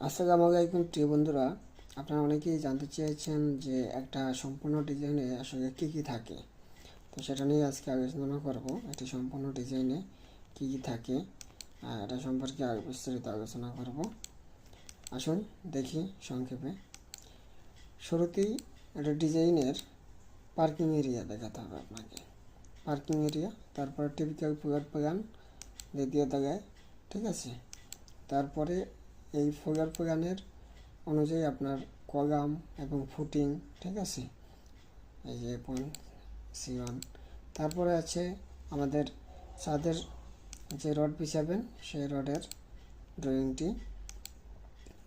আসসালামু আলাইকুম প্রিয় বন্ধুরা, আপনারা অনেকেই জানতে চেয়েছেন যে একটা সম্পূর্ণ ডিজাইনে আসলে কী কী থাকে। তো সেটা নিয়ে আজকে আলোচনা করব। একটি সম্পূর্ণ ডিজাইনে কী কী থাকে এটা সম্পর্কে আরও বিস্তারিত আলোচনা করব। আসুন দেখি সংক্ষেপে। শুরুতেই একটা ডিজাইনের পার্কিং এরিয়া দেখাতে হবে আপনাকে। পার্কিং এরিয়া, তারপরে টিপিক্যাল ফ্লোর প্ল্যান দ্বিতীয় জায়গায়, ঠিক আছে। তারপরে এই ফ্লোর প্ল্যানের অনুযায়ী আপনার কলাম এবং ফুটিং, ঠিক আছে, এই যে পয়েন্ট C1। তারপরে আছে আমাদের ছাদের যে রড বিছাবেন সেই রডের ড্রয়িংটি।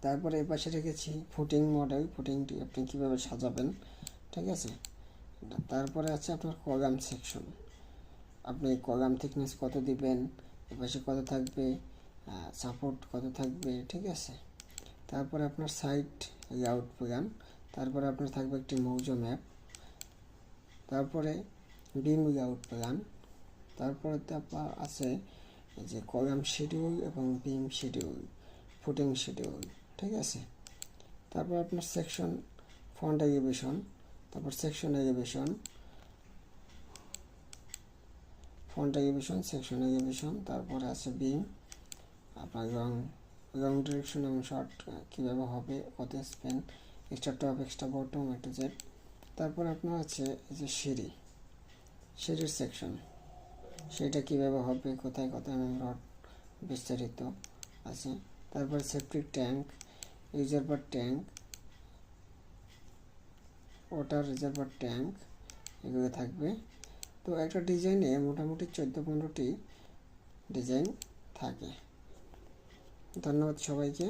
তারপরে এই পাশে রেখেছি ফুটিং মডেল, ফুটিংটি আপনি কীভাবে সাজাবেন, ঠিক আছে। তারপরে আছে আপনার কলাম সেকশন, আপনি কলাম থিকনেস কত দিবেন, এপাশে কত থাকবে, সাপোর্ট কত থাকবে, ঠিক আছে। তারপরে আপনার সাইট লেআউট প্ল্যান, তারপরে আপনার থাকবে একটি মৌজা ম্যাপ, তারপরে বিম লেআউট প্ল্যান, তারপরে আপনার আছে যে কলাম শিডিউল এবং বিম শিডিউল, ফুটিং শিডিউল, ঠিক আছে। তারপর আপনার সেকশন ফ্রন্ট এলিভেশন, তারপর section elevation, front elevation, section elevation, তারপরে আছে বিম, আপনার লং ডিরেকশন এবং শর্ট কীভাবে হবে, কত span, extra top, extra bottom, একটু জেড। তারপর আপনার আছে এই যে সিঁড়ির সেকশন, সেটা কীভাবে হবে, কোথায় কোথায় রড, বিস্তারিত আছে। তারপরে septic tank, reservoir tank, water reservoir tank, এগুলো থাকবে। তো একটা ডিজাইনে মোটামুটি 14-15টি ডিজাইন থাকে। ধন্যবাদ সবাইকে।